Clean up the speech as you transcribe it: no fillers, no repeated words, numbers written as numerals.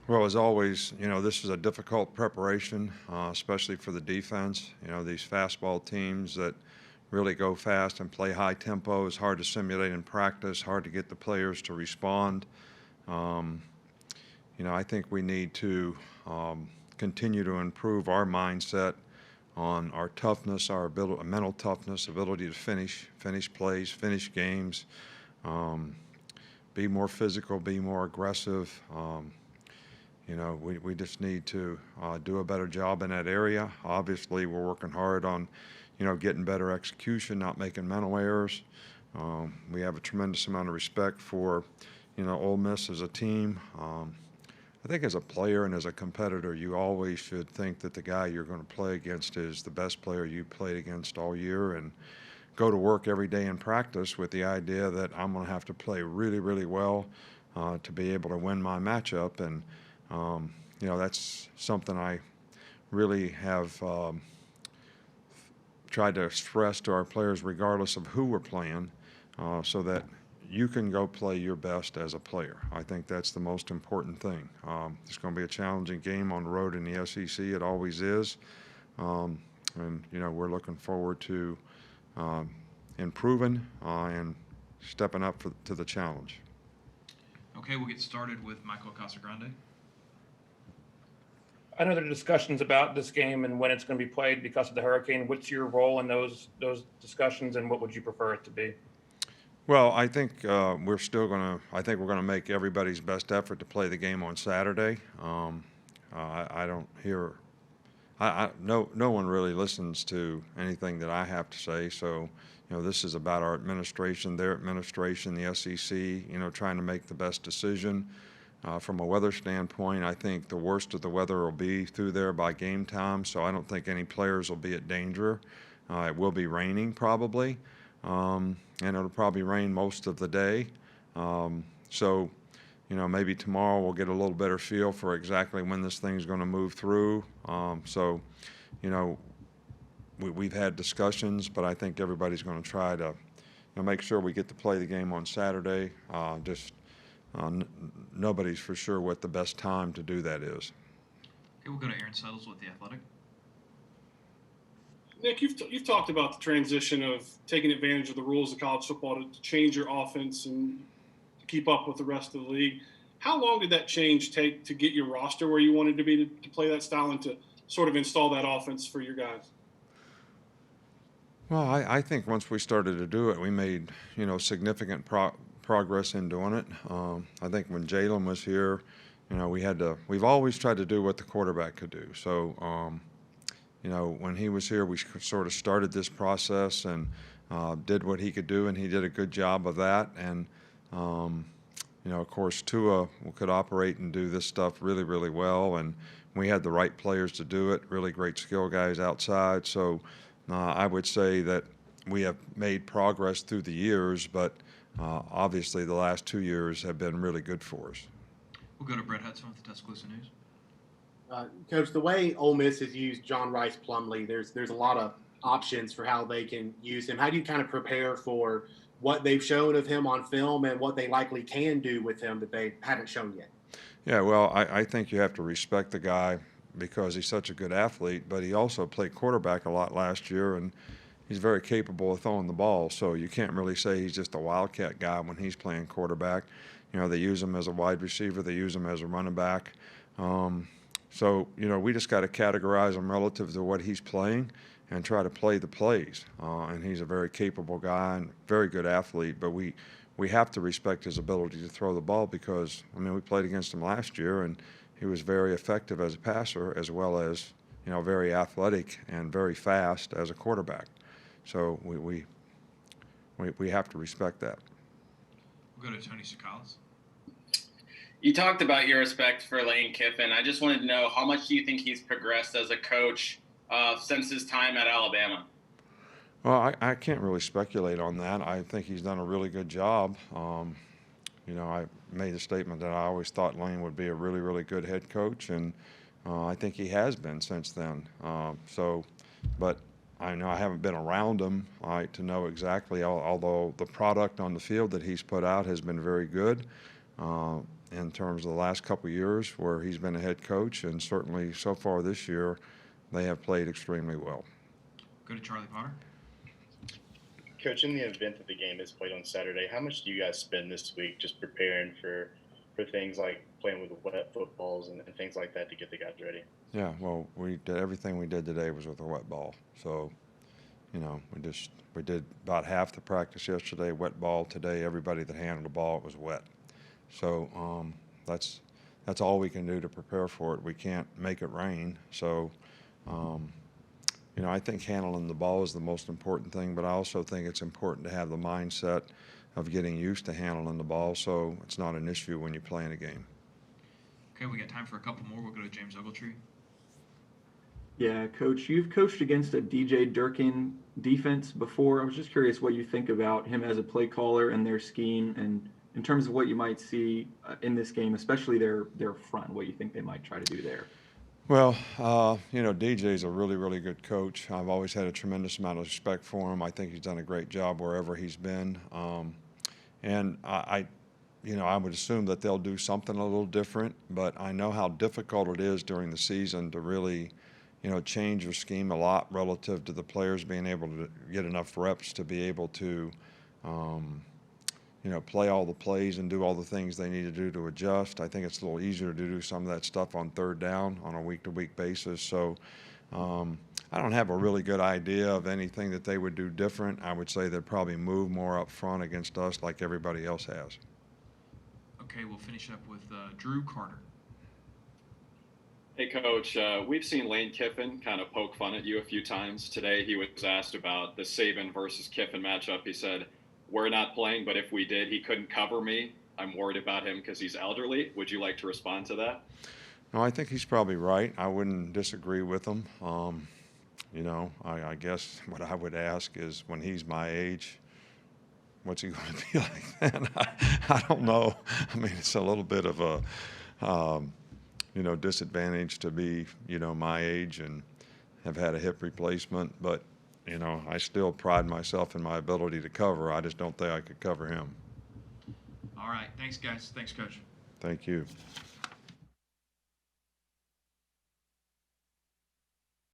Well, as always, this is a difficult preparation, especially for the defense. These fastball teams that really go fast and play high tempo is hard to simulate in practice, hard to get the players to respond. Um, I think we need to continue to improve our mindset on our toughness, our ability, mental toughness, ability to finish plays, finish games, um, be more physical, be more aggressive. We just need to do a better job in that area. Obviously, we're working hard on, getting better execution, not making mental errors. We have a tremendous amount of respect for, Ole Miss as a team. I think as a player and as a competitor, you always should think that the guy you're going to play against is the best player you played against all year, and go to work every day in practice with the idea that I'm going to have to play really, really well to be able to win my matchup. And that's something I really have tried to stress to our players regardless of who we're playing, so that you can go play your best as a player. I think that's the most important thing. It's going to be a challenging game on the road in the SEC. It always is. And we're looking forward to improving and stepping up to the challenge. Okay, we'll get started with Michael Casagrande. I know there are discussions about this game and when it's going to be played because of the hurricane. What's your role in those discussions, and what would you prefer it to be? Well, I think we're still going to. I think we're going to make everybody's best effort to play the game on Saturday. I don't hear. No one really listens to anything that I have to say. So, this is about our administration, their administration, the SEC. Trying to make the best decision. From a weather standpoint, I think the worst of the weather will be through there by game time, so I don't think any players will be at danger. It will be raining probably, and it'll probably rain most of the day. So, maybe tomorrow we'll get a little better feel for exactly when this thing's going to move through. We've had discussions, but I think everybody's going to try to make sure we get to play the game on Saturday. Nobody's for sure what the best time to do that is. Okay, we'll go to Aaron Settles with The Athletic. Nick, you've talked about the transition of taking advantage of the rules of college football to change your offense and to keep up with the rest of the league. How long did that change take to get your roster where you wanted to be to play that style and to sort of install that offense for your guys? Well, I think once we started to do it, we made significant progress in doing it. I think when Jalen was here, we've always tried to do what the quarterback could do. So, when he was here, we sort of started this process and did what he could do, and he did a good job of that. And, of course, Tua could operate and do this stuff really, really well, and we had the right players to do it, really great skill guys outside. So I would say that we have made progress through the years, but obviously, the last 2 years have been really good for us. We'll go to Brett Hudson with the Tuscaloosa News. Coach, the way Ole Miss has used John Rice Plumlee, there's a lot of options for how they can use him. How do you kind of prepare for what they've shown of him on film and what they likely can do with him that they haven't shown yet? Yeah, well, I think you have to respect the guy because he's such a good athlete, but he also played quarterback a lot last year, and he's very capable of throwing the ball. So you can't really say he's just a wildcat guy when he's playing quarterback. They use him as a wide receiver. They use him as a running back. So, we just got to categorize him relative to what he's playing and try to play the plays. And he's a very capable guy and very good athlete, but we have to respect his ability to throw the ball because, we played against him last year, and he was very effective as a passer as well as, very athletic and very fast as a quarterback. So we have to respect that. We'll go to Tony Sakalas. You talked about your respect for Lane Kiffin. I just wanted to know, how much do you think he's progressed as a coach since his time at Alabama? Well, I can't really speculate on that. I think he's done a really good job. I made the statement that I always thought Lane would be a really, really good head coach, and I think he has been since then. But I know I haven't been around him to know exactly, although the product on the field that he's put out has been very good. in terms of the last couple of years where he's been a head coach, and certainly so far this year, they have played extremely well. Go to Charlie Potter. Coach, in the event that the game is played on Saturday, how much do you guys spend this week just preparing for things like playing with wet footballs and things like that to get the guys ready? Yeah, well, we did everything we did today was with a wet ball. So, you know, we did about half the practice yesterday, wet ball. Today, everybody that handled the ball, it was wet. So that's all we can do to prepare for it. We can't make it rain. So, you know, I think handling the ball is the most important thing, but I also think it's important to have the mindset of getting used to handling the ball so it's not an issue when you play in a game. Okay, we got time for a couple more. We'll go to James Ogletree. Yeah, Coach, you've coached against a DJ Durkin defense before. I was just curious what you think about him as a play caller and their scheme, and in terms of what you might see in this game, especially their front, what you think they might try to do there. Well, you know, DJ's a really, really good coach. I've always had a tremendous amount of respect for him. I think he's done a great job wherever he's been. And you know, I would assume that they'll do something a little different, but I know how difficult it is during the season to really, you know, change your scheme a lot relative to the players being able to get enough reps to be able to, you know, play all the plays and do all the things they need to do to adjust. I think it's a little easier to do some of that stuff on third down on a week-to-week basis. So I don't have a really good idea of anything that they would do different. I would say they'd probably move more up front against us like everybody else has. Okay, we'll finish up with Drew Carter. Hey, Coach, we've seen Lane Kiffin kind of poke fun at you a few times. Today he was asked about the Saban versus Kiffin matchup. He said, "We're not playing, but if we did, he couldn't cover me. I'm worried about him because he's elderly." Would you like to respond to that? No, I think he's probably right. I wouldn't disagree with him. You know, I guess what I would ask is when he's my age, what's he going to be like then? I don't know. I mean, it's a little bit of a, you know, disadvantage to be, you know, my age and have had a hip replacement. But, you know, I still pride myself in my ability to cover. I just don't think I could cover him. All right, thanks, guys. Thanks, Coach. Thank you.